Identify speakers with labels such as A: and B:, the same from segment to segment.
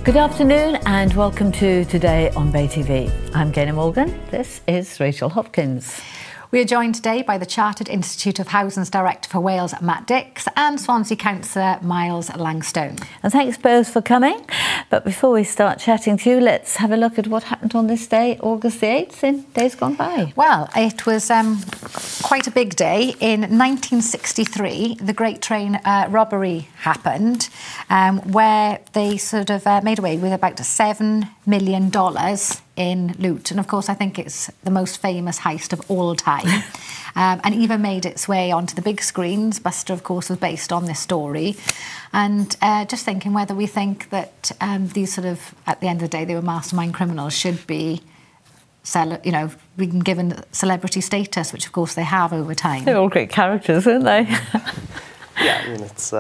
A: Good afternoon and welcome to Today on Bay TV. I'm Gaynor Morgan. This is Rachel Hopkins.
B: We are joined today by the Chartered Institute of Housing's Director for Wales, Matt Dix, and Swansea Councillor Myles Langstone.
A: And thanks both for coming. But before we start chatting to you, let's have a look at what happened on this day, August the 8th, in days gone by.
B: Well, it was quite a big day. In 1963, the Great Train robbery happened, where they sort of made away with about $7 million in loot. And of course, I think it's the most famous heist of all time. And even made its way onto the big screens. Buster, of course, was based on this story. And just thinking whether we think that these sort of, at the end of the day, they were mastermind criminals, should be, being given celebrity status, which of course they have over time.
A: They're all great characters, aren't they?
C: Yeah, I mean, it's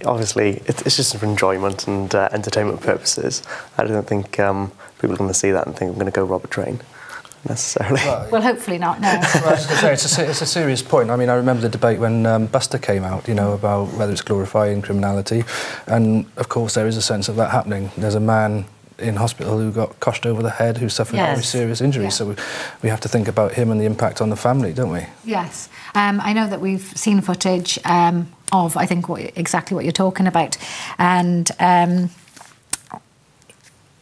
C: obviously it's just for enjoyment and entertainment purposes. I don't think people are going to see that and think I'm going to go rob a train necessarily.
B: Well, hopefully not. No.
D: Well, it's a serious point. I mean, I remember the debate when Buster came out, about whether it's glorifying criminality, and of course there is a sense of that happening. There's a man in hospital who got coshed over the head, who suffered very serious injuries. Yeah. So we have to think about him and the impact on the family, don't we?
B: Yes. I know that we've seen footage of, I think, exactly what you're talking about. And,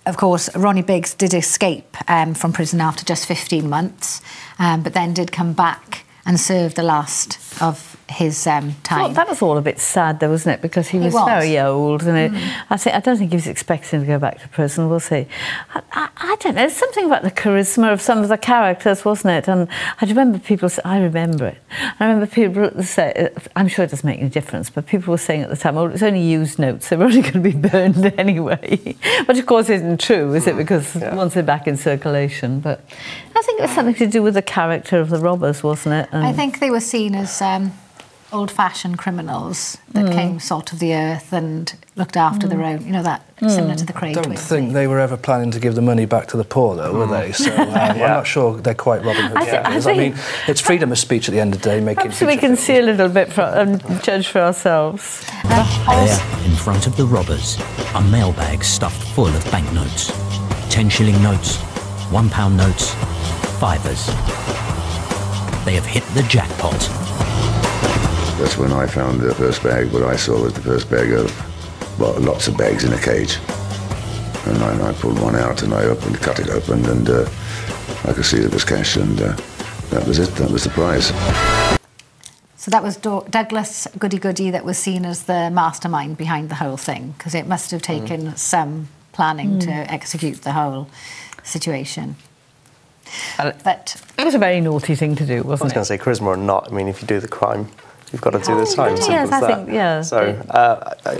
B: of course, Ronnie Biggs did escape from prison after just 15 months, but then did come back and serve the last of his time.
A: Well, that was all a bit sad, though, wasn't it? Because he was very old, and I don't think he was expecting to go back to prison. We'll see. I don't know. There's something about the charisma of some of the characters, wasn't it? And I remember people. I remember it. I remember people say. I'm sure it doesn't make any difference, but people were saying at the time, "Oh, it's only used notes. They're only going to be burned anyway." But of course, it isn't true, is it? Because once they're back in circulation, but I think it was something to do with the character of the robbers, wasn't it?
B: I think they were seen as old-fashioned criminals that came salt of the earth and looked after their own, that similar to the Craig twins.
D: I don't think they were ever planning to give the money back to the poor, though, were they? So I'm not sure they're quite Robin Hood characters. I mean, it's freedom of speech at the end of the day.
A: Perhaps we can see a little bit and judge for ourselves.
E: There, in front of the robbers, are mailbags stuffed full of banknotes. 10-shilling notes, £1 notes, fivers. They have hit the jackpot.
F: That's when I found the first bag. What I saw was the first bag of, well, lots of bags in a cage. And I pulled one out and I cut it open, and I could see there was cash, and that was it. That was the prize.
B: So that was Douglas Goody that was seen as the mastermind behind the whole thing, because it must have taken some planning to execute the whole situation. But
A: it was a very naughty thing to do, wasn't it?
C: I was going to say, charisma or not, I mean, if you do the crime, you've got to do the time.
A: Yes, I think, yeah.
C: So,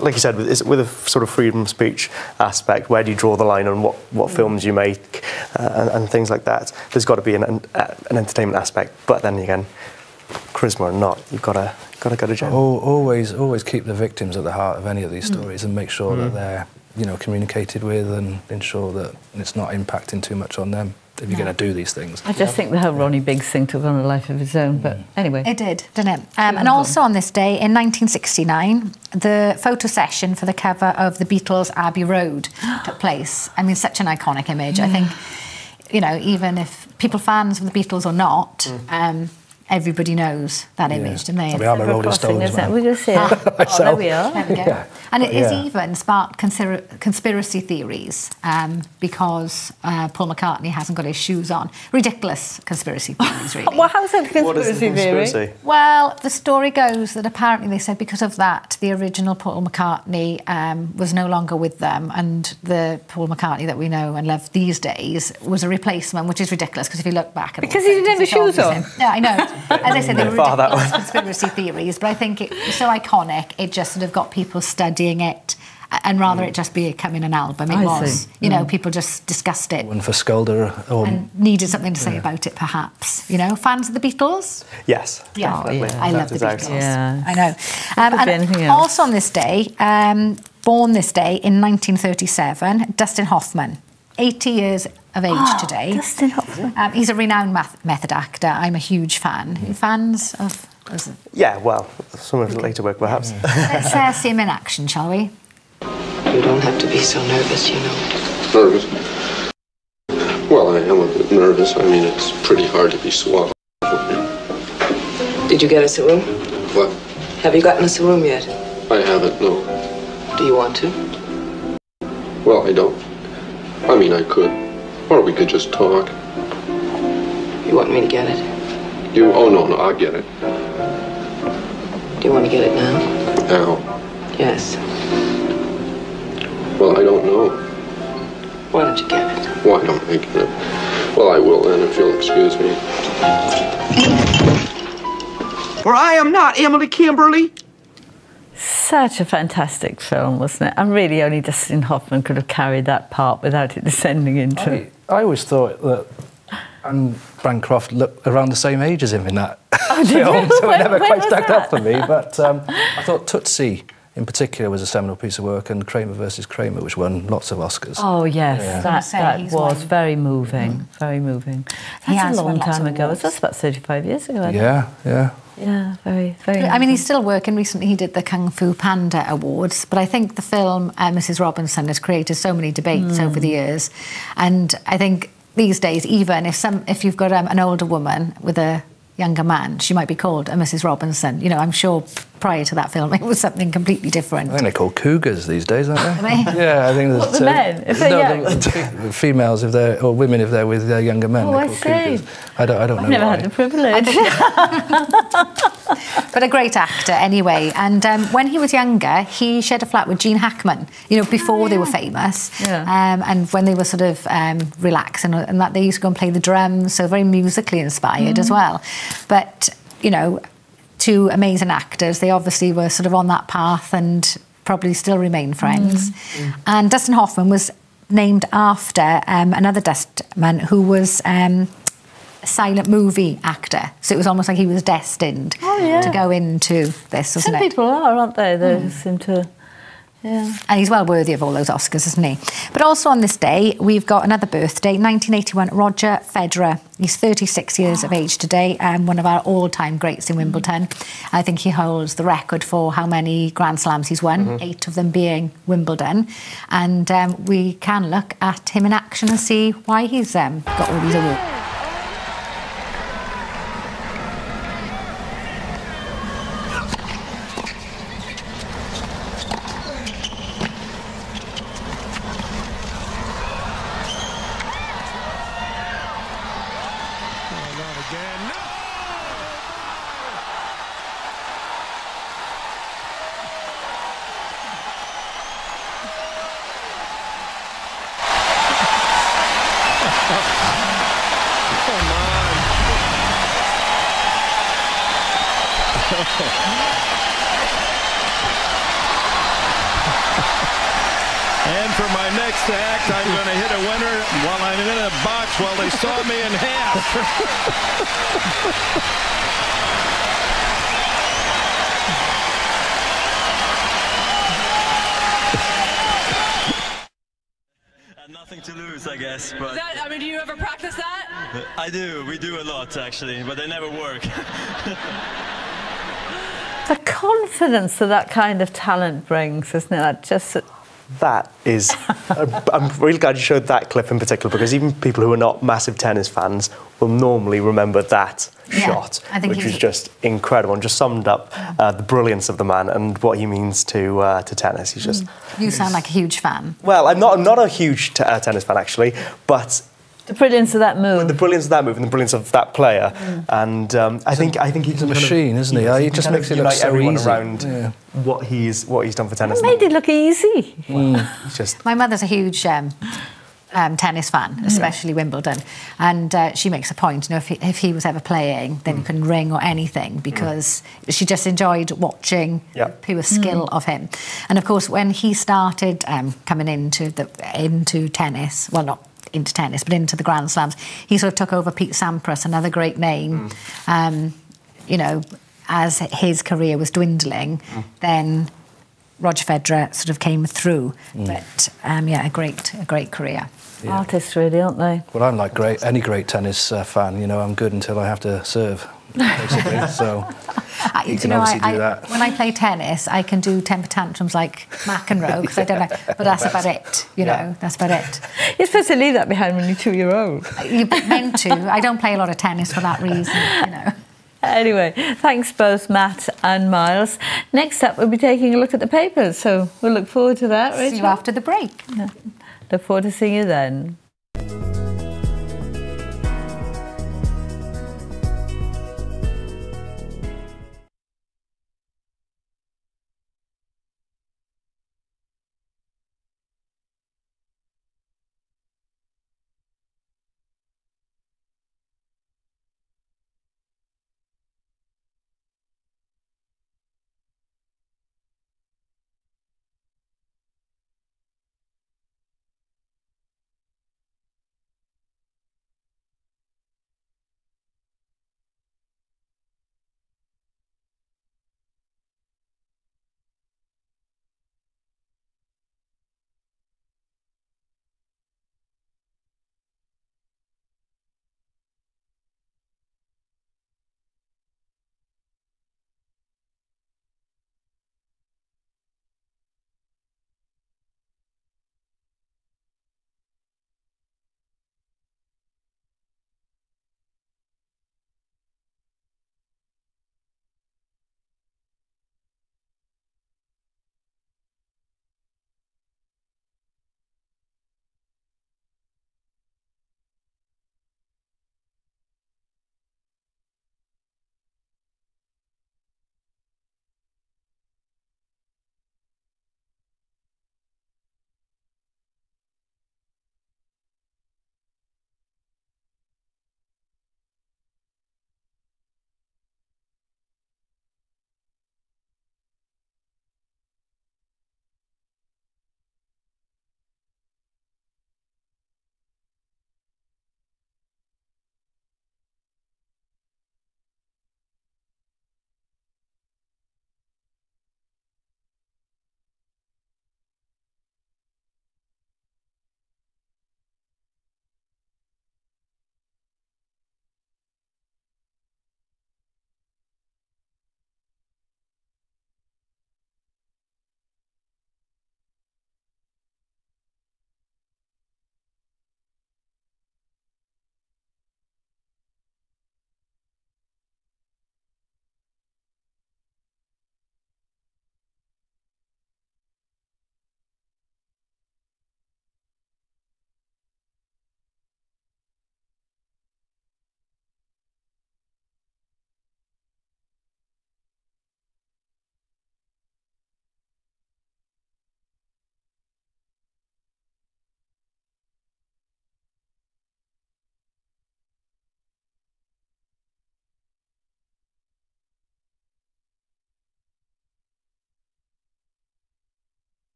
C: like you said, with a sort of freedom of speech aspect, where do you draw the line on what films you make and things like that? There's got to be an entertainment aspect, but then again, charisma or not, you've got to go to jail.
D: Always keep the victims at the heart of any of these stories and make sure that they're communicated with, and ensure that it's not impacting too much on them if you're going to do these things.
A: I just think the whole Ronnie Biggs thing took on a life of its own, but anyway.
B: It did, didn't it? And also on this day, in 1969, the photo session for the cover of the Beatles' Abbey Road took place. I mean, such an iconic image. I think, even if people fans of the Beatles or not, everybody knows that image, don't they?
D: We are the Rolling Stones, man.
A: We just see it. There we are.
B: There we go. Yeah. And it is even sparked conspiracy theories because Paul McCartney hasn't got his shoes on. Ridiculous conspiracy theories, really.
A: Well, how's that a conspiracy theory?
B: Well, the story goes that apparently they said because of that, the original Paul McCartney was no longer with them, and the Paul McCartney that we know and love these days was a replacement, which is ridiculous because if you look back at
A: because he didn't have his shoes on.
B: Yeah, I know. As I said, they were ridiculous conspiracy theories, but I think it was so iconic, it just sort of got people studying it, and rather it just becoming an album. It was, people just discussed it.
D: One for Sculder.
B: And needed something to say about it, perhaps. Fans of the Beatles?
C: Yes.
B: Yeah, I love the Beatles.
A: Yeah.
B: I know. And also on this day, born this day in 1937, Dustin Hoffman. 80 years of age today.
A: Dustin Hoffman.
B: He's a renowned method actor. I'm a huge fan. Are you fans of...
C: Yeah, well, some of his later work, perhaps.
B: Let's see him in action, shall we?
G: You don't have to be so nervous, you know.
H: Nervous? Well, I am a bit nervous. I mean, it's pretty hard to be suave.
G: Did you get us a room?
H: What?
G: Have you gotten us a room yet?
H: I haven't, no.
G: Do you want to?
H: Well, I don't. I mean, I could. Or we could just talk.
G: You want me to get it?
H: You? Oh, no, I'll get it.
G: Do you want to get it now?
H: Now?
G: Yes.
H: Well, I don't know.
G: Why don't you get it?
H: Why don't I get it? Well, I will then, if you'll excuse me.
I: For I am not Emily Kimberly.
A: Such a fantastic film, wasn't it? And really only Dustin Hoffman could have carried that part without it descending into...
D: I always thought that Anne Bancroft looked around the same age as him in that film, so it never quite stuck up for me. But I thought Tootsie, in particular, was a seminal piece of work, and Kramer versus Kramer, which won lots of Oscars.
A: Oh, yes, that was very moving, very moving. That's a long time ago. That's about 35 years ago, I think.
D: Yeah.
A: Yeah, very, very...
B: I mean, he's still working. Recently he did the Kung Fu Panda Awards, but I think the film Mrs. Robinson has created so many debates over the years, and I think these days, even if you've got an older woman with a younger man, she might be called a Mrs. Robinson. You know, I'm sure prior to that film it was something completely different.
D: I think they're called cougars these days, aren't they?
B: Are they?
D: Yeah, I think
A: What, the men? If they're young?
D: The females, if they're, or women, if they're with their younger men,
A: Oh,
D: they're
A: I
D: called
A: see.
D: cougars. I don't know.
A: I've never
D: why.
A: had the privilege.
B: But a great actor anyway. And when he was younger, he shared a flat with Gene Hackman, you know, before they were famous.
A: Yeah.
B: And when they were sort of relaxing, and that they used to go and play the drums, so very musically inspired as well. But, you know, two amazing actors, they obviously were sort of on that path and probably still remain friends. And Dustin Hoffman was named after another Dustman who was a silent movie actor. So it was almost like he was destined to go into this, wasn't it?
A: Some people are, aren't they? They seem to... Yeah.
B: And he's well worthy of all those Oscars, isn't he? But also on this day, we've got another birthday, 1981, Roger Federer. He's 36 years of age today, one of our all-time greats in Wimbledon. I think he holds the record for how many Grand Slams he's won, 8 of them being Wimbledon. And we can look at him in action and see why he's got all these awards.
J: And for my next act, I'm going to hit a winner while I'm in a box while they saw me in half.
K: Nothing to lose, I guess. But
L: I mean, do you ever practice that?
K: I do. We do a lot, actually, but they never work.
A: The confidence that kind of talent brings, isn't it?
C: That is... I'm really glad you showed that clip in particular, because even people who are not massive tennis fans will normally remember that shot, which was just incredible and just summed up the brilliance of the man and what he means to tennis. He's just...
B: You sound like a huge fan.
C: Well, I'm not a huge tennis fan, actually, but...
A: The brilliance of that move.
C: The brilliance of that move and the brilliance of that player. And I think he's
D: a machine, isn't he? He just makes it look so easy.
C: Around what he's done for tennis.
A: It made it look easy.
C: It's just...
B: My mother's a huge tennis fan, especially Wimbledon, and she makes a point, you know, if he was ever playing, then he couldn't ring or anything, because she just enjoyed watching the pure skill of him. And of course, when he started coming into tennis, well, not into tennis, but into the Grand Slams, he sort of took over Pete Sampras, another great name. You know, as his career was dwindling, then Roger Federer sort of came through. But yeah, a great career.
A: Artists, really, aren't they?
D: Well, I'm like any great tennis fan. You know, I'm good until I have to serve. basically. So you can obviously do that.
B: When I play tennis, I can do temper tantrums like McEnroe because I don't know, but that's about it. You know, that's about it.
A: You're supposed to leave that behind when you're 2-year-old.
B: You're meant to. I don't play a lot of tennis for that reason. You know.
A: Anyway, thanks both Matt and Myles. Next up, we'll be taking a look at the papers, so we'll look forward to that.
B: See you after the break.
A: Look forward to seeing you then.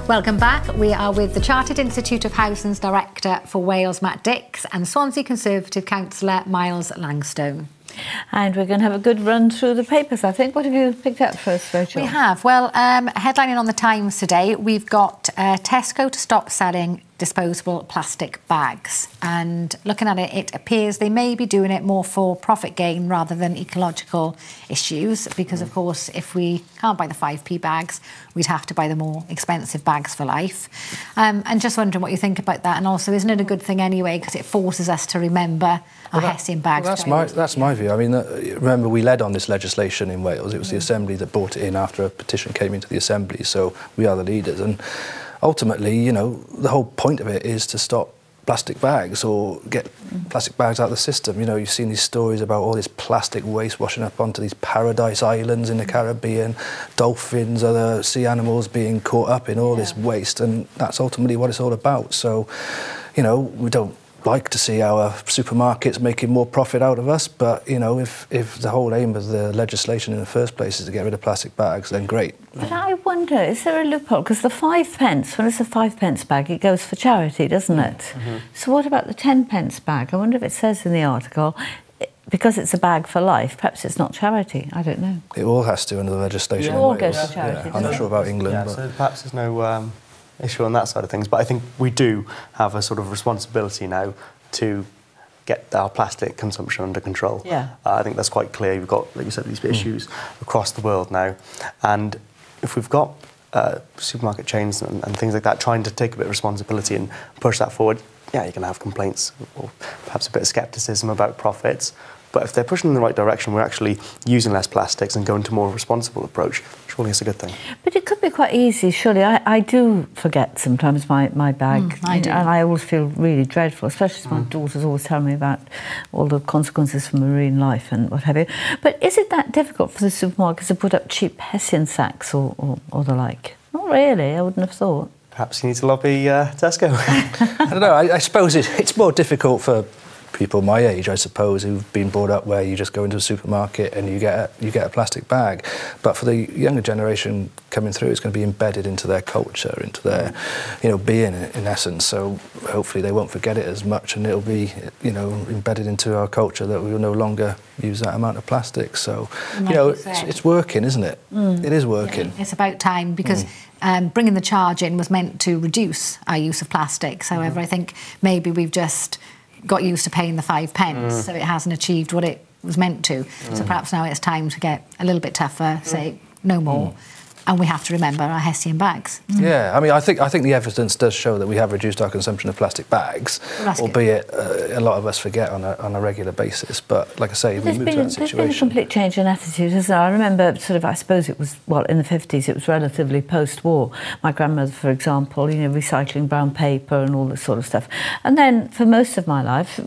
B: Welcome back. We are with the Chartered Institute of Housing's Director for Wales, Matt Dix, and Swansea Conservative Councillor, Myles Langstone.
A: And we're going to have a good run through the papers, I think. What have you picked up for us, Rachel?
B: We have. Well, headlining on the Times today, we've got Tesco to stop selling disposable plastic bags. And looking at it, it appears they may be doing it more for profit gain rather than ecological issues, because, of course, if we can't buy the 5p bags, we'd have to buy the more expensive bags for life. And just wondering what you think about that. And also, isn't it a good thing anyway, because it forces us to remember our Hessian bags?
D: Well, that's my view. I mean, remember, we led on this legislation in Wales. It was the Assembly that brought it in after a petition came into the Assembly, so we are the leaders. And ultimately, you know, the whole point of it is to stop plastic bags or get plastic bags out of the system. You know, you've seen these stories about all this plastic waste washing up onto these paradise islands in the Caribbean, dolphins, other sea animals being caught up in all this waste, and that's ultimately what it's all about. So, you know, we don't like to see our supermarkets making more profit out of us, but, you know, if the whole aim of the legislation in the first place is to get rid of plastic bags, then great.
A: But I wonder, is there a loophole? Because the 5p, when it's a 5p bag, it goes for charity, doesn't it? Mm-hmm. So what about the 10p bag? I wonder if it says in the article, because it's a bag for life, perhaps it's not charity. I don't know.
D: It all has to under the legislation.
A: It all goes for charity.
D: I'm not sure about England.
C: Yeah,
D: but
C: so perhaps there's no issue on that side of things, but I think we do have a sort of responsibility now to get our plastic consumption under control.
A: Yeah.
C: I think that's quite clear. We've got, like you said, these issues across the world now, and if we've got supermarket chains and things like that trying to take a bit of responsibility and push that forward, yeah, you're going to have complaints or perhaps a bit of scepticism about profits. But if they're pushing in the right direction, we're actually using less plastics and going to a more responsible approach. Surely it's a good thing.
A: But it could be quite easy, surely. I do forget sometimes my bag.
B: I do.
A: And I always feel really dreadful, especially as my daughters always tell me about all the consequences for marine life and what have you. But is it that difficult for the supermarkets to put up cheap Hessian sacks or the like? Not really, I wouldn't have thought.
C: Perhaps you need to lobby Tesco.
D: I don't know, I suppose it's more difficult for people my age, I suppose, who've been brought up where you just go into a supermarket and you get a plastic bag. But for the younger generation coming through, it's going to be embedded into their culture, into their, you know, being in essence. So hopefully they won't forget it as much, and it'll be, you know, embedded into our culture that we will no longer use that amount of plastic. So, you know, it's working, isn't it? It is working.
B: Yeah, it's about time, because bringing the charge in was meant to reduce our use of plastics. However, I think maybe we've just got used to paying the 5p, so it hasn't achieved what it was meant to. So perhaps now it's time to get a little bit tougher, say no more, and we have to remember our Hessian bags.
D: Yeah, I mean, I think the evidence does show that we have reduced our consumption of plastic bags, albeit a lot of us forget on a regular basis. But like I say, we move to that situation.
A: There's been a complete change in attitude, hasn't there? I remember sort of, I suppose it was, well, in the 50s, it was relatively post-war. My grandmother, for example, you know, recycling brown paper and all this sort of stuff. And then for most of my life,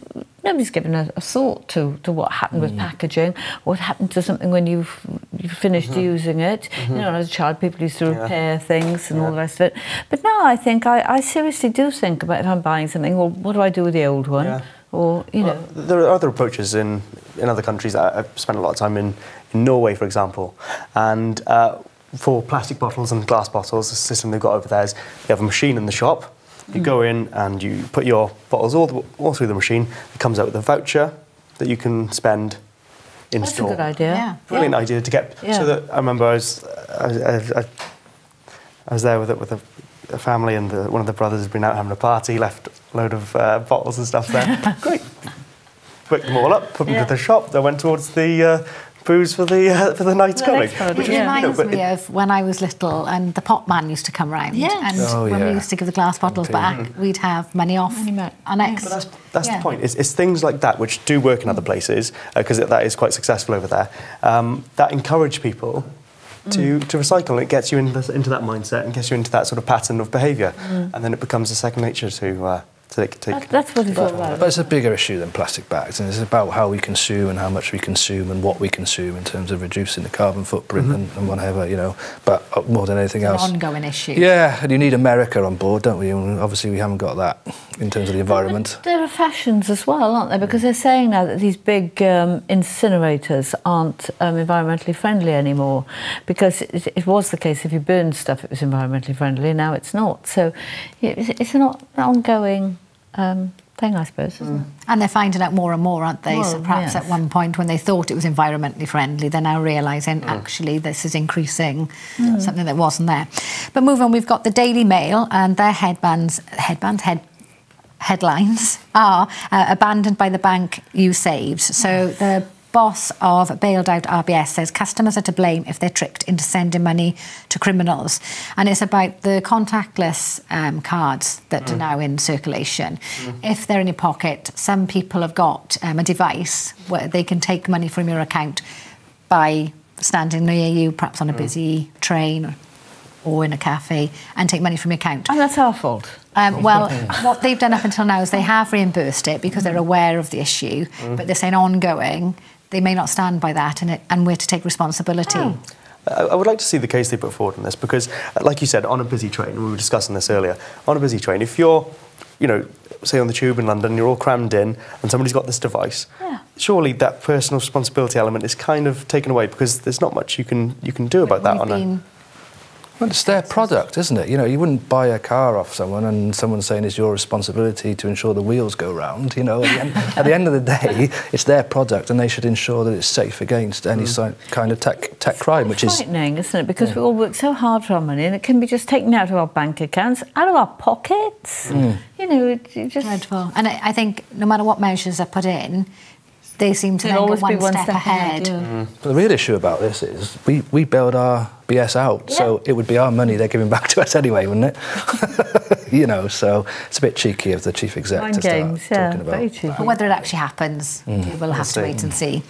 A: nobody's given a thought to what happened with packaging, what happened to something when you've finished using it. You know, as a child, people used to repair things and all the rest of it. But now I think, I seriously do think about, if I'm buying something, well, what do I do with the old one? Yeah. Or, you know.
C: There are other approaches in other countries. I've spent a lot of time in Norway, for example, and for plastic bottles and glass bottles, the system they've got over there is they have a machine in the shop. You go in and you put your bottles all through the machine. It comes out with a voucher that you can spend in store.
A: That's a good idea.
B: Yeah.
C: Brilliant idea to get. So that I remember I was there with a family, and one of the brothers had been out having a party, left a load of bottles and stuff there. Great. Picked them all up, put them to the shop. They went towards the booze for the night coming.
B: It reminds me of when I was little and the pot man used to come round.
A: Yes.
B: And when we used to give the glass bottles back, we'd have money off our next.
C: But that's the point. It's things like that which do work in other places, because that is quite successful over there, that encourage people to recycle, and it gets you into that mindset and gets you into that sort of pattern of behaviour, and then it becomes a second nature to
A: That's what it's all about.
D: But it's a bigger issue than plastic bags, and it's about how we consume and how much we consume and what we consume in terms of reducing the carbon footprint and whatever, you know. But more than anything else,
B: an ongoing issue.
D: Yeah, and you need America on board, don't we? And obviously we haven't got that in terms of the environment.
A: There are fashions as well, aren't there? Because they're saying now that these big incinerators aren't environmentally friendly anymore. Because it was the case if you burned stuff, it was environmentally friendly. Now it's not. So it's an ongoing thing, I suppose, isn't it?
B: And they're finding out more and more, aren't they? So perhaps at one point when they thought it was environmentally friendly, they're now realising actually this is increasing something that wasn't there. But moving on, we've got the Daily Mail and their headlines are abandoned by the bank you saved. So the boss of bailed out RBS says customers are to blame if they're tricked into sending money to criminals. And it's about the contactless cards that are now in circulation. If they're in your pocket, some people have got a device where they can take money from your account by standing near you, perhaps on a busy train or in a cafe, and take money from your account.
A: And that's our fault.
B: Well, what they've done up until now is they have reimbursed it because they're aware of the issue, but they're saying ongoing, they may not stand by that, and we're to take responsibility.
C: I would like to see the case they put forward on this because, like you said, on a busy train, we were discussing this earlier, on a busy train, if you're, you know, say on the tube in London, you're all crammed in and somebody's got this device, surely that personal responsibility element is kind of taken away because there's not much you can do about that on a...
D: Well, it's their product, isn't it? You know, you wouldn't buy a car off someone and someone saying it's your responsibility to ensure the wheels go round, you know. At the end of the day, it's their product and they should ensure that it's safe against any kind of tech crime, which is...
A: frightening, isn't it? Because we all work so hard for our money and it can be just taken out of our bank accounts, out of our pockets. You know, it just...
B: Dreadful. And I think no matter what measures are put in, they seem to always be one step ahead.
D: But the real issue about this is we bailed our BS out, so it would be our money they're giving back to us anyway, wouldn't it? You know, so it's a bit cheeky of the chief exec to start talking about.
A: Very cheeky.
B: But whether it actually happens, we'll have to wait and see.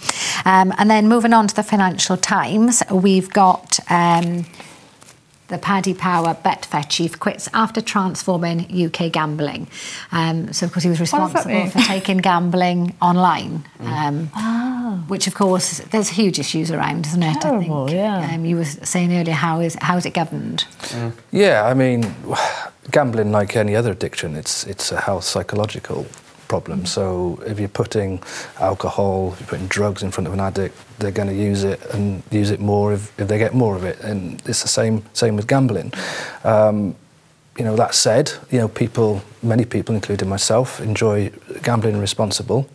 B: And then moving on to the Financial Times, we've got the Paddy Power Betfair chief quits after transforming UK gambling. So, of course, he was responsible for taking gambling online, which, of course, there's huge issues around, isn't it?
A: Terrible,
B: I think. You were saying earlier, how is it governed?
D: Yeah, I mean, gambling, like any other addiction, it's a health psychological problem. So if you're putting alcohol, if you're putting drugs in front of an addict, they're going to use it and use it more if they get more of it. And it's the same with gambling. You know, that said, you know, many people, including myself, enjoy gambling responsibly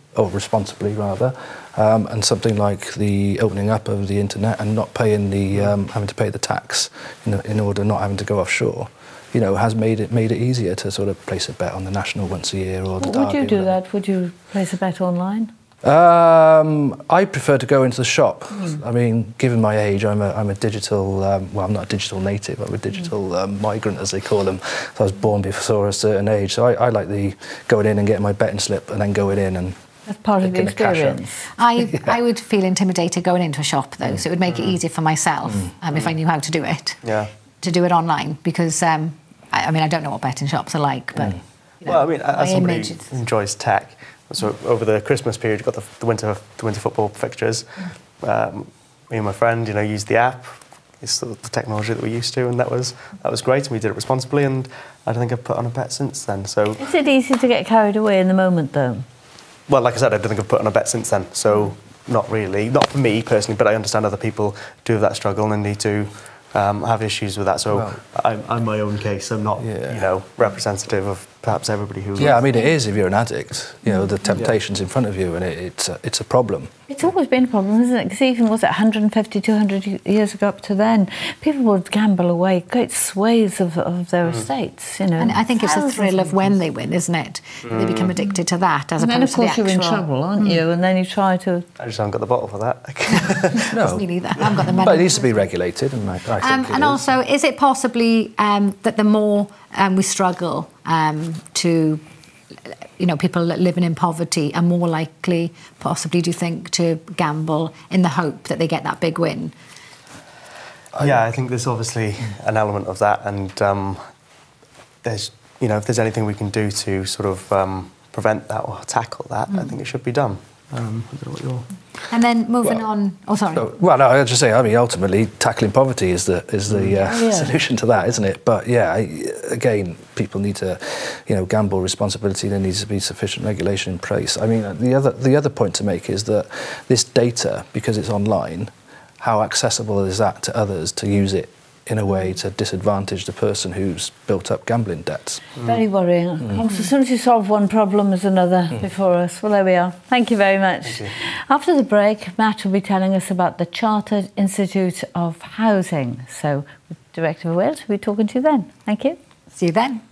D: rather. And something like the opening up of the internet and not paying the having to pay the tax in order not having to go offshore, you know, has made it easier to sort of place a bet on the National once a year or the Derby.
A: Would you do that? Would you place a bet online?
D: I prefer to go into the shop. I mean, given my age, I'm a digital. Well, I'm not a digital native. I'm a digital migrant, as they call them. So I was born before a certain age. So I like the going in and getting my betting slip and then going in and.
A: That's part of the experience.
B: I would feel intimidated going into a shop, though, so it would make it easier for myself if I knew how to do it. To do it online, because I mean, I don't know what betting shops are like, but you know,
C: well, I mean, as somebody who enjoys tech, so over the Christmas period, you've got the winter football fixtures. Me and my friend, you know, used the app. It's the technology that we're used to, and that was great, and we did it responsibly. And I don't think I've put on a bet since then. So
A: is it easy to get carried away in the moment, though?
C: Well, like I said, I don't think I've put on a bet since then. So not really, not for me personally, but I understand other people do have that struggle and need to have issues with that. So I'm my own case. I'm not, you know, representative of perhaps everybody who...
D: Yeah, I mean, it is if you're an addict. You know, the temptation's in front of you and it's a problem.
A: It's always been a problem, isn't it? Because even, was it 150, 200 years ago up to then, people would gamble away great swathes of their estates, you know.
B: And I think it's the thrill of when they win, isn't it? They become addicted to that as opposed to the actual...
A: And then, of course, you're in trouble, aren't you? And then you try to...
C: I just haven't got the bottle for that.
B: No. Me neither. I haven't got the money.
D: But it needs to be regulated, and I think
B: and also, is it possibly that the more we struggle to... You know, people living in poverty are more likely, possibly, do you think, to gamble in the hope that they get that big win?
C: Yeah, I think there's obviously an element of that, and there's you know, if there's anything we can do to sort of prevent that or tackle that, I think it should be done. I don't know what you're...
B: And then moving on... Oh, sorry.
D: Well, no, I'll just say, I mean, ultimately, tackling poverty is the solution to that, isn't it? But, yeah, again, people need to, you know, gamble responsibility. There needs to be sufficient regulation in place. I mean, the other point to make is that this data, because it's online, how accessible is that to others to use it in a way to disadvantage the person who's built up gambling debts?
A: Very worrying. As soon as you solve one problem, there's another before us. Well, there we are. Thank you very much. After the break, Matt will be telling us about the Chartered Institute of Housing. So, Director of Wales, we'll be talking to you then. Thank you.
B: See you then.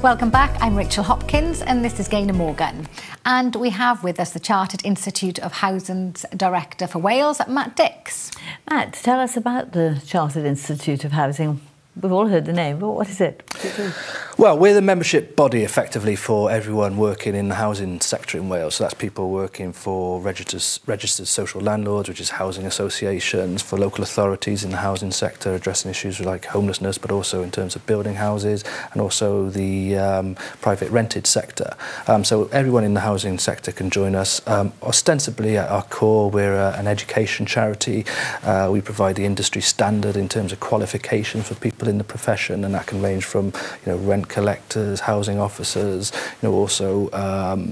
B: Welcome back, I'm Rachel Hopkins and this is Gaynor Morgan. And we have with us the Chartered Institute of Housing's Director for Wales, Matt Dix.
A: Matt, tell us about the Chartered Institute of Housing. We've all heard the name, but what is it? What does it do?
D: Well, we're the membership body effectively for everyone working in the housing sector in Wales. So that's people working for registered social landlords, which is housing associations, for local authorities in the housing sector, addressing issues like homelessness, but also in terms of building houses, and also the private rented sector. So everyone in the housing sector can join us. Ostensibly at our core, we're an education charity. We provide the industry standard in terms of qualification for people in the profession, and that can range from rent collectors, housing officers, also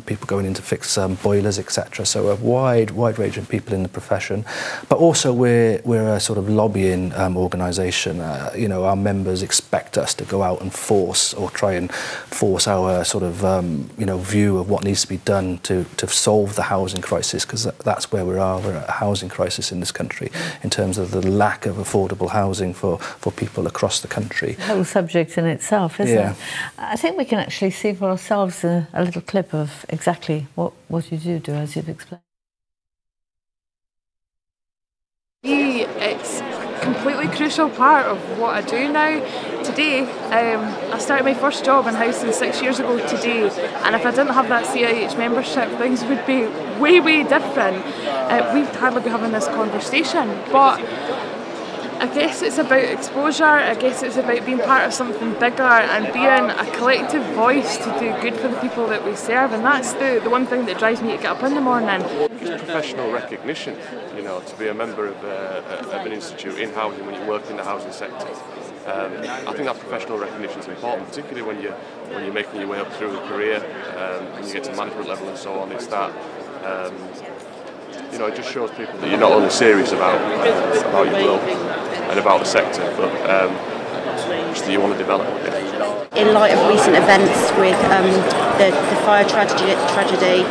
D: people going in to fix boilers, etc. So a wide range of people in the profession. But also we're a sort of lobbying organisation. Our members expect us to go out and try and force our sort of view of what needs to be done to solve the housing crisis, because that's where we are. We're at a housing crisis in this country in terms of the lack of affordable housing for people across the country.
A: The whole subject in itself, isn't it? I think we can actually see for ourselves a little clip of exactly what you do, as you've explained.
M: It's a completely crucial part of what I do now. Today, I started my first job in housing 6 years ago today, and if I didn't have that CIH membership, things would be way different. We'd hardly be having this conversation, but I guess it's about exposure. I guess it's about being part of something bigger and being a collective voice to do good for the people that we serve, and that's the one thing that drives me to get up in the morning.
H: It's professional recognition, to be a member of an institute in housing when you work in the housing sector. I think that professional recognition is important, particularly when you're making your way up through a career, when you get to management level and so on. It's that. It just shows people that you're not only serious about your role and about the sector, but just that you want to develop it.
N: In light of recent events with the fire tragedy,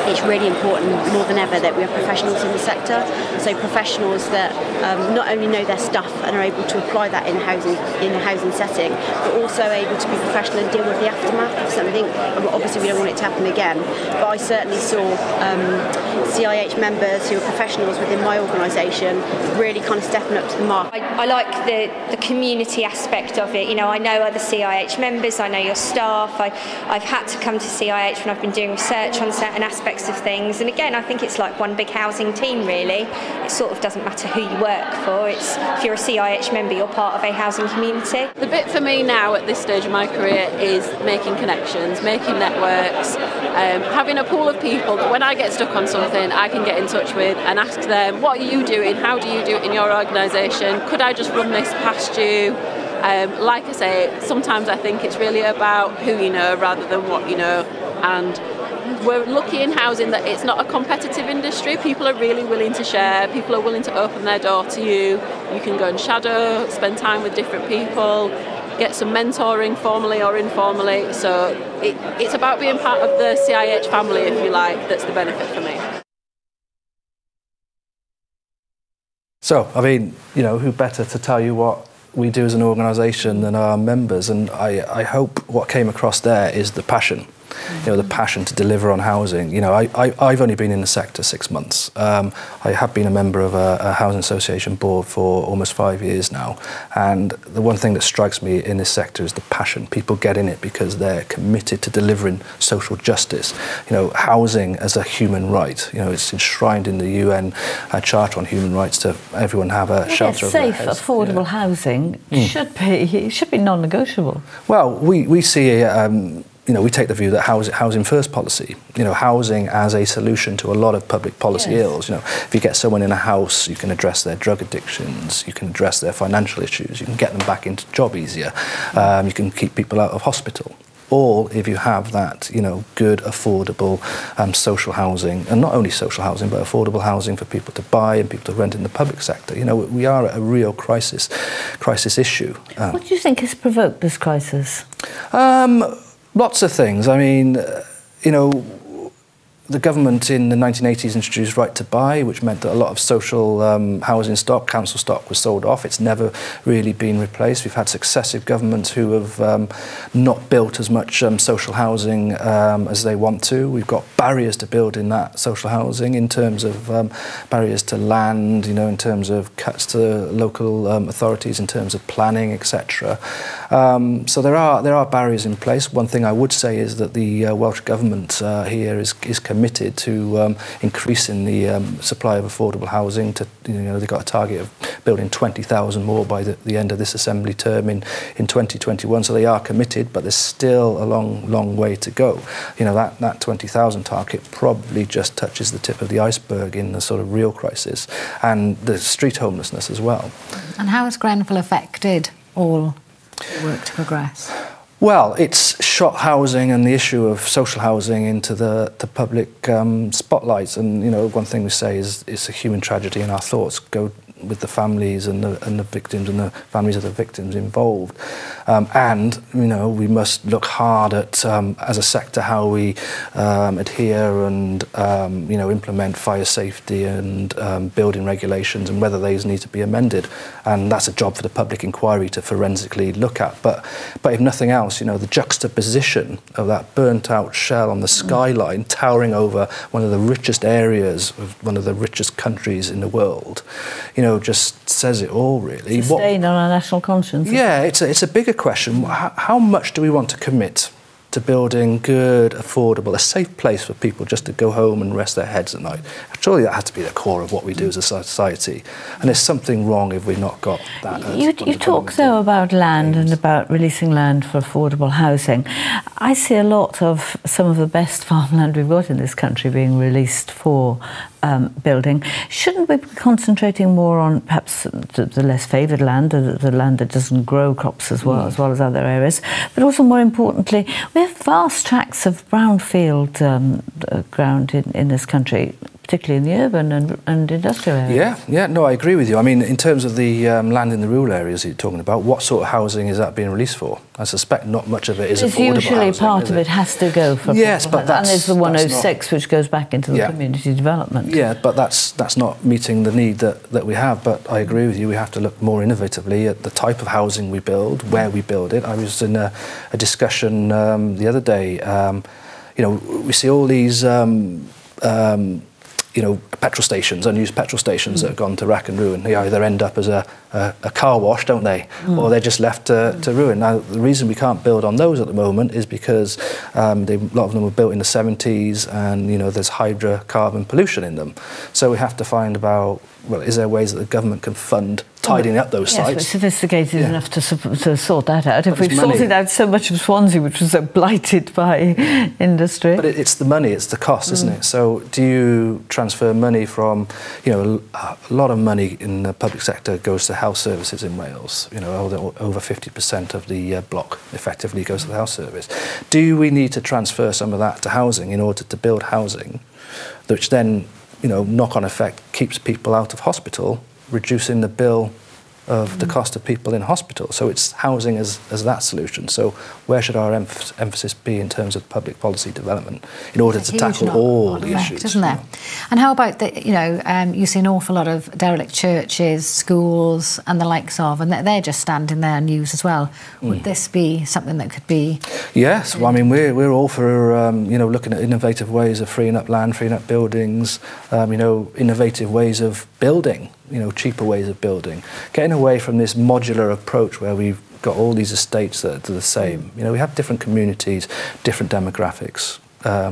N: it's really important more than ever that we have professionals in the sector. So professionals that not only know their stuff and are able to apply that in a housing setting, but also able to be professional and deal with the aftermath of something. Obviously, we don't want it to happen again, but I certainly saw CIH members who are professionals within my organisation really kind of stepping up to the mark.
O: I like the community aspect of it. I know other CIH members, I know your staff. I've had to come to CIH when I've been doing research on certain aspects of things, and again I think it's like one big housing team really. It sort of doesn't matter who you work for. It's if you're a CIH member, you're part of a housing community.
P: The bit for me now at this stage of my career is making connections, making networks, having a pool of people that when I get stuck on something I can get in touch with and ask them, what are you doing, how do you do it in your organisation, could I just run this past you? Like I say, sometimes I think it's really about who you know rather than what you know, and we're lucky in housing that it's not a competitive industry. People are really willing to share, people are willing to open their door to you. You can go and shadow, spend time with different people, get some mentoring formally or informally. So it's about being part of the CIH family, if you like, that's the benefit for me.
D: So, I mean, who better to tell you what we do as an organisation than our members, and I hope what came across there is the passion. The passion to deliver on housing. I've only been in the sector 6 months. I have been a member of a housing association board for almost 5 years now, and the one thing that strikes me in this sector is the passion. People get in it because they're committed to delivering social justice. Housing as a human right. It's enshrined in the UN Charter on Human Rights to everyone have a shelter over their heads.
A: Safe, affordable housing should be non-negotiable.
D: Well, we see. We take the view that housing first policy, housing as a solution to a lot of public policy ills. If you get someone in a house, you can address their drug addictions, you can address their financial issues, you can get them back into job easier, you can keep people out of hospital. All if you have that, good, affordable social housing, and not only social housing, but affordable housing for people to buy and people to rent in the public sector. We are at a real crisis issue.
A: What do you think has provoked this crisis?
D: Lots of things. I mean, the government in the 1980s introduced right to buy, which meant that a lot of social housing stock, council stock, was sold off. It's never really been replaced. We've had successive governments who have not built as much social housing as they want to. We've got barriers to build in that social housing in terms of barriers to land, you know, in terms of cuts to local authorities, in terms of planning, etc. So there are barriers in place. One thing I would say is that the Welsh Government here is committed to increasing the supply of affordable housing. To, you know, they've got a target of building 20,000 more by the end of this Assembly term in 2021. So they are committed, but there's still a long way to go. You know, that 20,000 target probably just touches the tip of the iceberg in the sort of real crisis, and the street homelessness as well.
B: And how has Grenfell affected all work to progress?
D: Well, it's shot housing and the issue of social housing into the public spotlights. And, you know, one thing we say is it's a human tragedy, and our thoughts go with the families and the victims and the families of the victims involved. And, you know, we must look hard at, as a sector, how we adhere and, you know, implement fire safety and building regulations, and whether these need to be amended. And that's a job for the public inquiry to forensically look at. But if nothing else, you know, the juxtaposition of that burnt-out shell on the skyline towering over one of the richest areas of one of the richest countries in the world, you know, just says it all, really.
A: It's a stain on our national conscience.
D: Yeah, it's a bigger question. How much do we want to commit to building good, affordable, a safe place for people just to go home and rest their heads at night? Surely that has to be the core of what we do as a society. And there's something wrong if we've not got that.
A: You talk, though, about land and about releasing land for affordable housing. I see a lot of some of the best farmland we've got in this country being released for building. Shouldn't we be concentrating more on perhaps the less favoured land, the land that doesn't grow crops as well as other areas, but also more importantly, we have vast tracts of brownfield ground in this country, particularly in the urban and industrial areas.
D: Yeah, no, I agree with you. I mean, in terms of the land in the rural areas you're talking about, what sort of housing is that being released for? I suspect not much of it is affordable
A: usually
D: housing,
A: part of it has to go for
D: yes, but
A: and there's the 106 which goes back into the community development.
D: Yeah, but that's not meeting the need that we have. But I agree with you, we have to look more innovatively at the type of housing we build, where we build it. I was in a discussion the other day. You know, we see all these you know, petrol stations, unused petrol stations that have gone to rack and ruin. They either end up as a car wash, don't they? Or they're just left to ruin. Now, the reason we can't build on those at the moment is because a lot of them were built in the 70s, and, you know, there's hydrocarbon pollution in them. So we have to find about, well, is there ways that the government can fund tidying up those sites?
A: Yes, we're sophisticated enough to sort that out. If we've sorted out so much of Swansea, which was so blighted by industry.
D: But it's the money, it's the cost, isn't it? So do you transfer money from, you know, a lot of money in the public sector goes to health services in Wales. You know, over 50% of the block effectively goes to the health service. Do we need to transfer some of that to housing in order to build housing, which then, you know, knock-on effect keeps people out of hospital, reducing the bill of the cost of people in hospital? So it's housing as that solution. So where should our emphasis be in terms of public policy development in order to tackle all the issues?
B: Isn't there? And how about you know, you see an awful lot of derelict churches, schools and the likes of, and they're just standing there unused as well. Would this be something that could be...
D: Yes, well, I mean, we're all for, you know, looking at innovative ways of freeing up land, freeing up buildings, you know, innovative ways of building, you know, cheaper ways of building, getting away from this modular approach where we've got all these estates that are the same. You know, we have different communities, different demographics.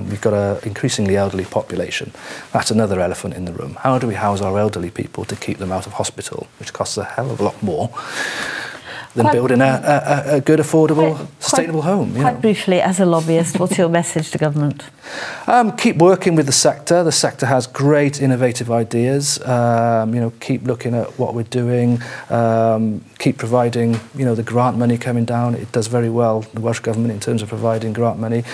D: We've got an increasingly elderly population. That's another elephant in the room. How do we house our elderly people to keep them out of hospital, which costs a hell of a lot more than building a good, affordable, sustainable home?
A: Quite briefly, as a lobbyist, what's your message to government?
D: Keep working with the sector. The sector has great innovative ideas. You know, keep looking at what we're doing. Keep providing, you know, the grant money coming down. It does very well, the Welsh Government, in terms of providing grant money.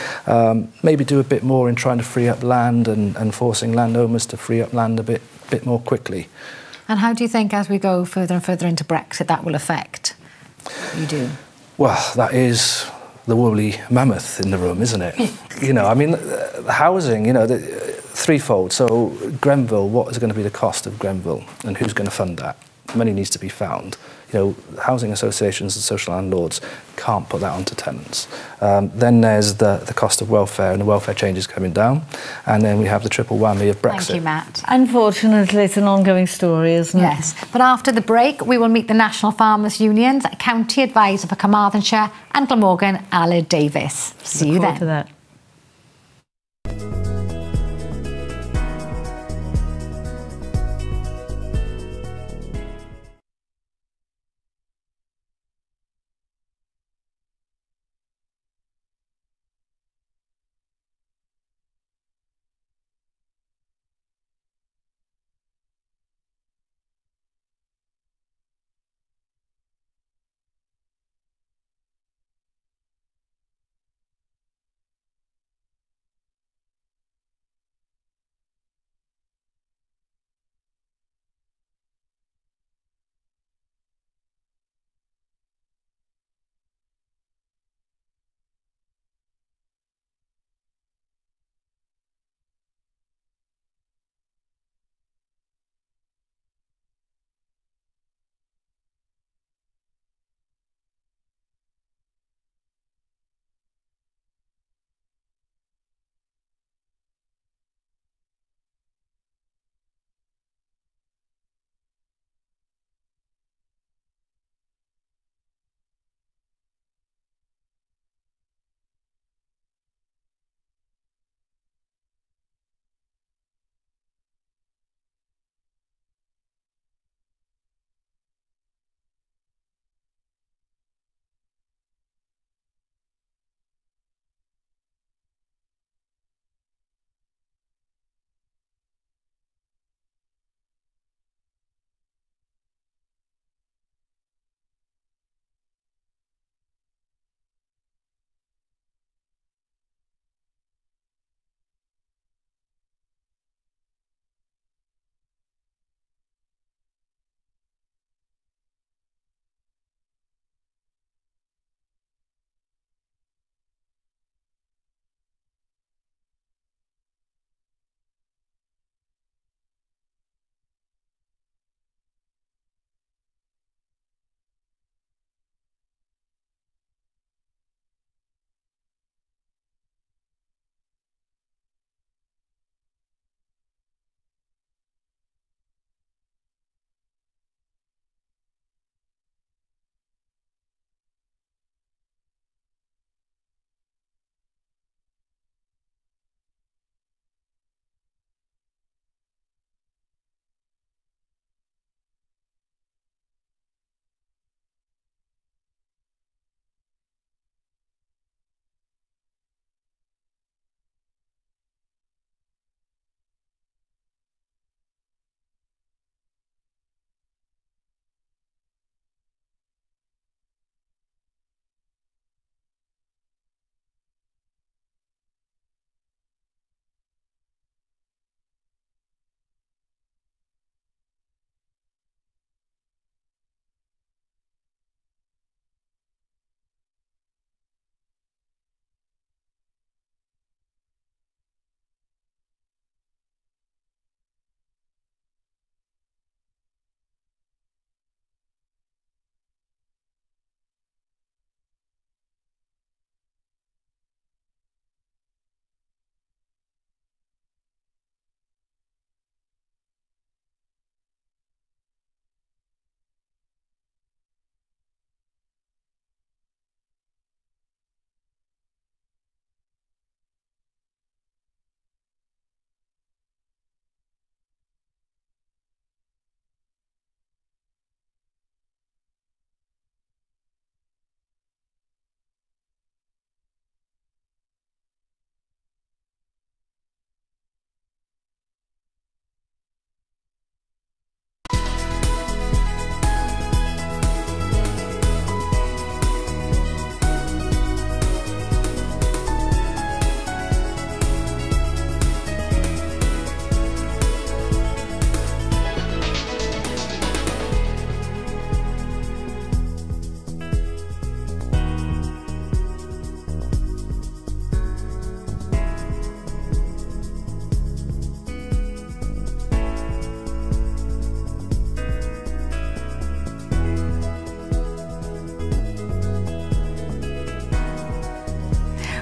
D: Maybe do a bit more in trying to free up land and forcing landowners to free up land a bit more quickly.
B: And how do you think, as we go further and further into Brexit, that will affect what you do?
D: Well, that is the woolly mammoth in the room, isn't it? You know, I mean, the housing, you know, threefold. So Grenville, what is going to be the cost of Grenville, and who's going to fund that? Money needs to be found. You know, housing associations and social landlords can't put that onto tenants. Then there's the cost of welfare, and the welfare changes coming down. And then we have the triple whammy of Brexit.
B: Thank you, Matt.
A: Unfortunately, it's an ongoing story, isn't it?
B: Yes. But after the break, we will meet the National Farmers Union's County Advisor for Carmarthenshire and Glamorgan, Aled Davies. See you then.
A: To that.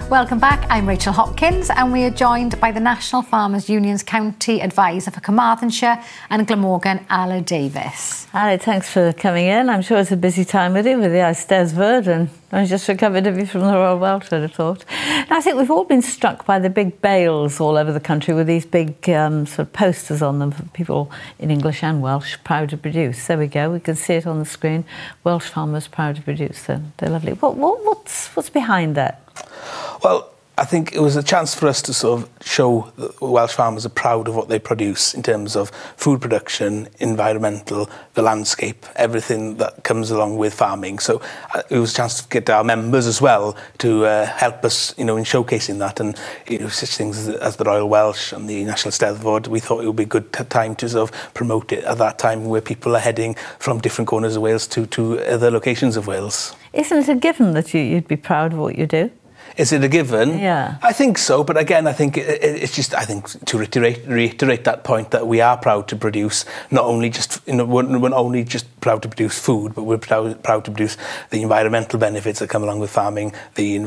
B: Welcome back, I'm Rachel Hopkins and we are joined by the National Farmers Union's County Advisor for Carmarthenshire and Glamorgan, Ala Davies.
A: Ali, thanks for coming in. I'm sure it's a busy time with you with the Eisteddfod, and I just recovered of you from the Royal Welsh, I'd have thought. Now, I think we've all been struck by the big bales all over the country with these big sort of posters on them for people in English and Welsh proud to produce. There we go, we can see it on the screen. Welsh farmers proud to produce them. They're lovely. What's behind that?
Q: Well, I think it was a chance for us to sort of show that Welsh farmers are proud of what they produce in terms of food production, environmental, the landscape, everything that comes along with farming. So it was a chance to get our members as well to help us, in showcasing that, and such things as the Royal Welsh and the National Eisteddfod. We thought it would be a good time to sort of promote it at that time where people are heading from different corners of Wales to other locations of Wales.
A: Isn't it a given that you'd be proud of what you do?
Q: Is it a given?
A: Yeah.
Q: I think so, but again, I think it's just, I think, to reiterate that point that we are proud to produce, not only just, we're not only just proud to produce food, but we're proud to produce the environmental benefits that come along with farming, the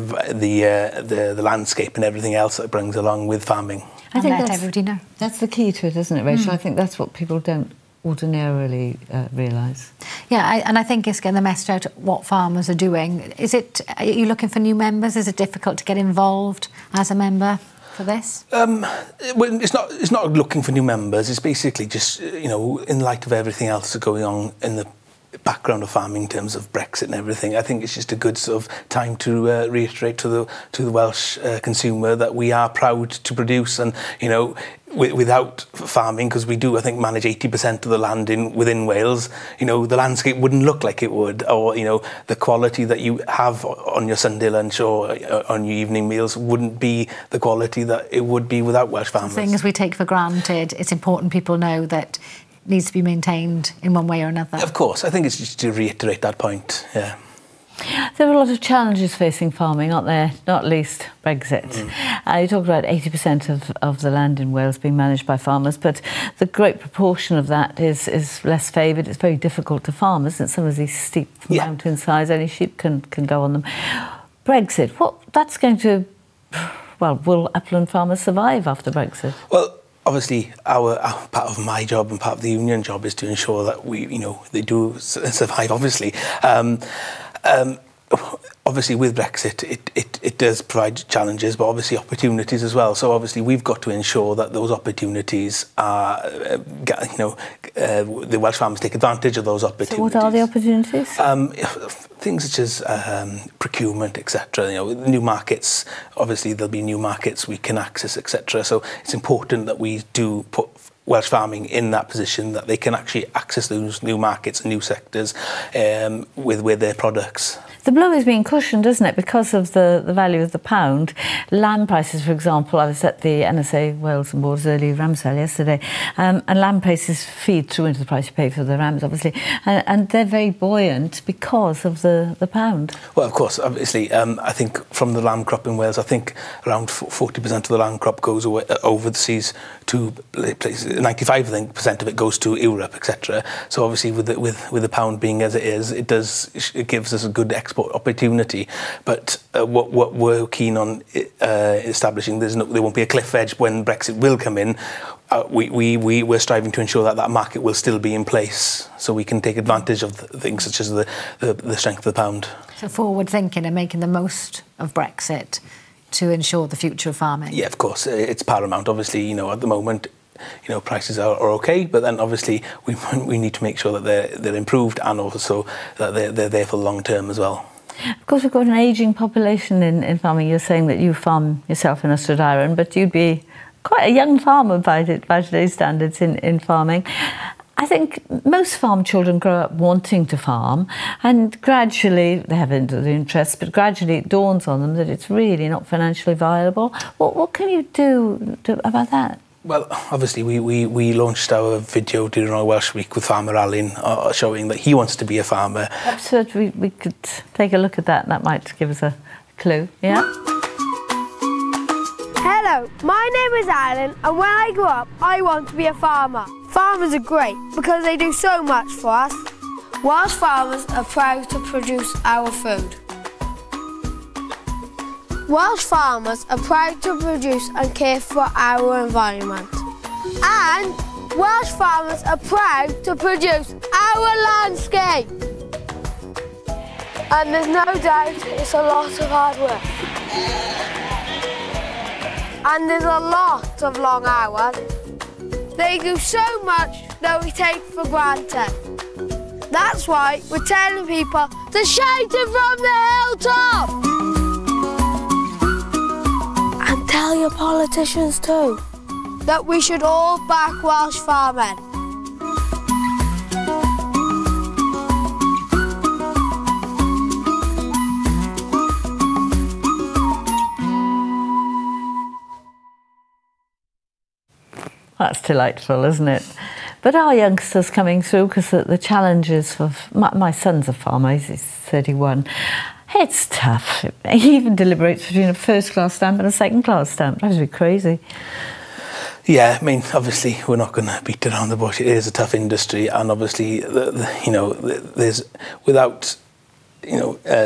Q: landscape and everything else that brings along with farming.
B: I think let everybody know.
A: That's the key to it, isn't it, Rachel? I think that's what people don't ordinarily realise.
B: Yeah, and I think it's getting the message out what farmers are doing. Are you looking for new members? Is it difficult to get involved as a member for this?
Q: Well, it's not looking for new members. It's basically just, in light of everything else that's going on in the background of farming in terms of Brexit and everything, I think it's just a good sort of time to reiterate to the Welsh consumer that we are proud to produce, and without farming, because we do, I think, manage 80% of the land within Wales, the landscape wouldn't look like it would, or the quality that you have on your Sunday lunch or on your evening meals wouldn't be the quality that it would be without Welsh farmers.
B: Things we take for granted, it's important people know that needs to be maintained in one way or another.
Q: Of course, I think it's just to reiterate that point, yeah.
A: There are a lot of challenges facing farming, aren't there? Not least Brexit. You talked about 80% of the land in Wales being managed by farmers, but the great proportion of that is less favoured. It's very difficult to farm, isn't it? Some of these steep mountainsides, only sheep can go on them. Brexit, that's going to... Well, will upland farmers survive after Brexit?
Q: Well, obviously, our part of my job and part of the union job is to ensure that they do survive, obviously. Obviously, with Brexit, it does provide challenges, but obviously opportunities as well. So obviously, we've got to ensure that those opportunities are, the Welsh farmers take advantage of those opportunities.
A: So what are the opportunities?
Q: Things such as procurement, etc. New markets. Obviously, there'll be new markets we can access, etc. So it's important that we do put Welsh farming in that position that they can actually access those new markets and new sectors with their products.
A: The blow is being cushioned, isn't it, because of the value of the pound. Lamb prices, for example, I was at the NSA Wales and Borders early ram sale yesterday, and lamb prices feed through into the price you pay for the rams, obviously, and they're very buoyant because of the pound.
Q: Well, of course, obviously, I think from the lamb crop in Wales, I think around 40% of the lamb crop goes away, over the seas to places. 95% of it goes to Europe, etc. So obviously, with the pound being as it is, it gives us a good export opportunity. But what we're keen on establishing, there won't be a cliff edge when Brexit will come in. We're striving to ensure that market will still be in place, so we can take advantage of things such as the strength of the pound.
B: So forward thinking and making the most of Brexit to ensure the future of farming.
Q: Yeah, of course, it's paramount. Obviously, at the moment, prices are okay, but then obviously we need to make sure that they're improved, and also that they're there for the long term as well.
A: Of course, we've got an ageing population in farming. You're saying that you farm yourself in Ystrad Iron, but you'd be quite a young farmer by today's standards in farming. I think most farm children grow up wanting to farm, and gradually they have the interest, but gradually it dawns on them that it's really not financially viable. What can you do about that?
Q: Well, obviously, we launched our video during our Welsh Week with Farmer Alun, showing that he wants to be a farmer.
A: Perhaps we could take a look at that. That might give us a clue, yeah?
R: Hello, my name is Alan, and when I grow up, I want to be a farmer. Farmers are great because they do so much for us. Welsh farmers are proud to produce our food. Welsh farmers are proud to produce and care for our environment. And Welsh farmers are proud to produce our landscape. And there's no doubt it's a lot of hard work. And there's a lot of long hours. They do so much that we take for granted. That's why we're telling people to shout it from the hilltop. And tell your politicians too that we should all back Welsh farming.
A: That's delightful, isn't it? But our youngsters coming through, because the challenges for... My son's a farmer, he's 31. It's tough. He even deliberates between a first-class stamp and a second-class stamp. That would be crazy.
Q: Yeah, I mean, obviously, we're not going to beat around the bush. It is a tough industry, and obviously, there's... Without,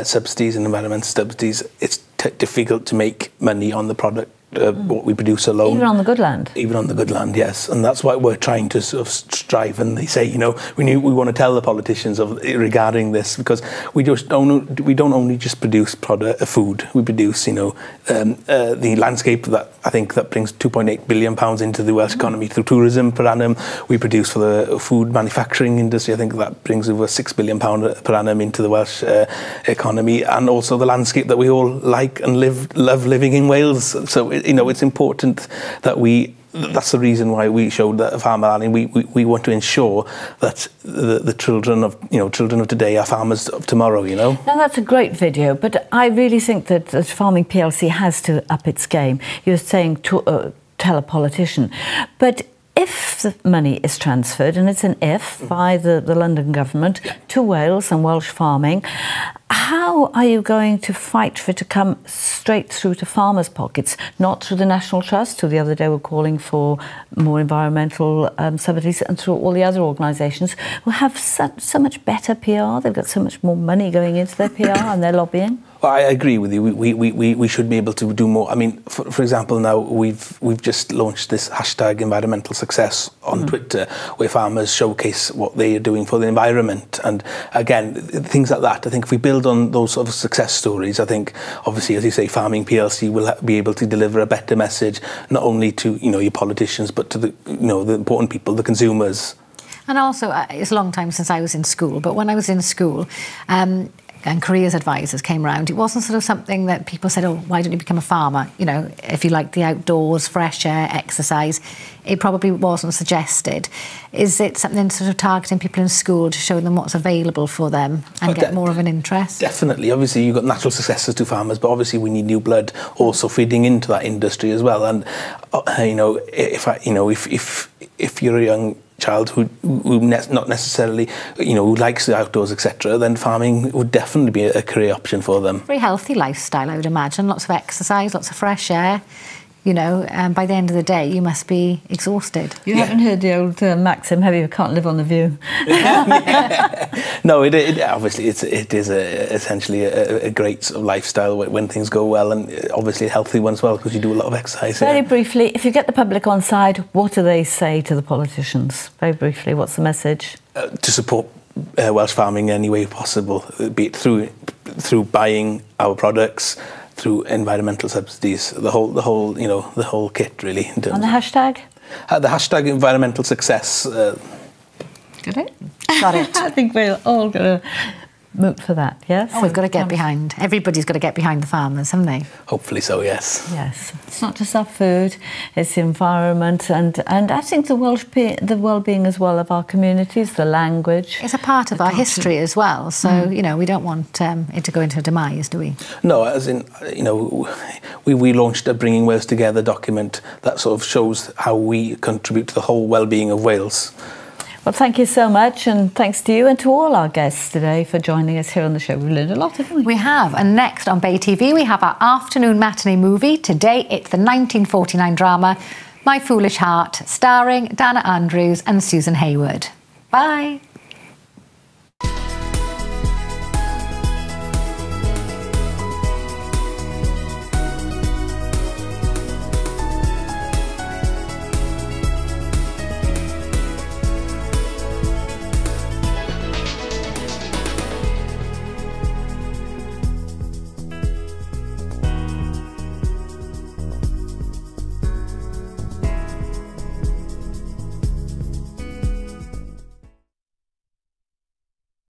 Q: subsidies and environmental subsidies, it's difficult to make money on the product. What we produce alone.
A: Even on the good land?
Q: Even on the good land, yes. And that's why we're trying to sort of strive. And they say, we want to tell the politicians regarding this, because we don't only just produce food. We produce, the landscape that brings £2.8 billion into the Welsh economy through tourism per annum. We produce for the food manufacturing industry. I think that brings over £6 billion per annum into the Welsh economy, and also the landscape that we all like and love living in Wales. So it's important that that's the reason why we showed that Farmer Alley. We want to ensure that the children of today are farmers of tomorrow. Now
A: that's a great video, but I really think that Farming PLC has to up its game. You're saying to tell a politician, but if the money is transferred, and it's an if, by the London government to Wales and Welsh farming, how are you going to fight for it to come straight through to farmers' pockets, not through the National Trust, who the other day were calling for more environmental subsidies, and through all the other organisations who have so much better PR, they've got so much more money going into their PR and their lobbying?
Q: Well, I agree with you. We should be able to do more. I mean, for example, now we've just launched this hashtag environmental success on Twitter, where farmers showcase what they are doing for the environment. And again, things like that. I think if we build on those sort of success stories, I think obviously, as you say, Farming PLC will be able to deliver a better message, not only to your politicians, but to the important people, the consumers.
B: And also, it's a long time since I was in school, but when I was in school, and careers advisors came around, it wasn't sort of something that people said, oh, why don't you become a farmer? If you like the outdoors, fresh air, exercise, it probably wasn't suggested. Is it something sort of targeting people in school to show them what's available for them and get more of an interest? Definitely.
Q: Obviously, you've got natural successors to farmers, but obviously we need new blood also feeding into that industry as well. And, if you're a young child who not necessarily, who likes the outdoors, etc., then farming would definitely be a career option for them.
B: Very healthy lifestyle, I would imagine. Lots of exercise, lots of fresh air. And by the end of the day, you must be exhausted.
A: You haven't heard the old maxim, have you? Can't live on the view.
Q: No, it obviously it is essentially a great sort of lifestyle when things go well, and obviously a healthy one as well, because you do a lot of exercise.
A: Very briefly, if you get the public on side, what do they say to the politicians? Very briefly, what's the message?
Q: To support Welsh farming in any way possible, be it through buying our products, through environmental subsidies, the whole kit really.
A: And the hashtag?
Q: The hashtag environmental success.
A: Got it? Got it. I think we're all going to moot for that, yes?
B: Oh, we've got to get behind. Everybody's got to get behind the farmers, haven't they?
Q: Hopefully so, yes.
A: Yes. It's not just our food, it's the environment, and I think the well-being as well of our communities, the language.
B: It's a part of our history as well, so, we don't want it to go into a demise, do we?
Q: No, as in, we launched a Bringing Wales Together document that sort of shows how we contribute to the whole well-being of Wales.
A: Well, thank you so much, and thanks to you and to all our guests today for joining us here on the show. We've learned a lot, haven't we?
B: We have, and next on Bay TV we have our afternoon matinee movie. Today it's the 1949 drama My Foolish Heart, starring Dana Andrews and Susan Hayward. Bye!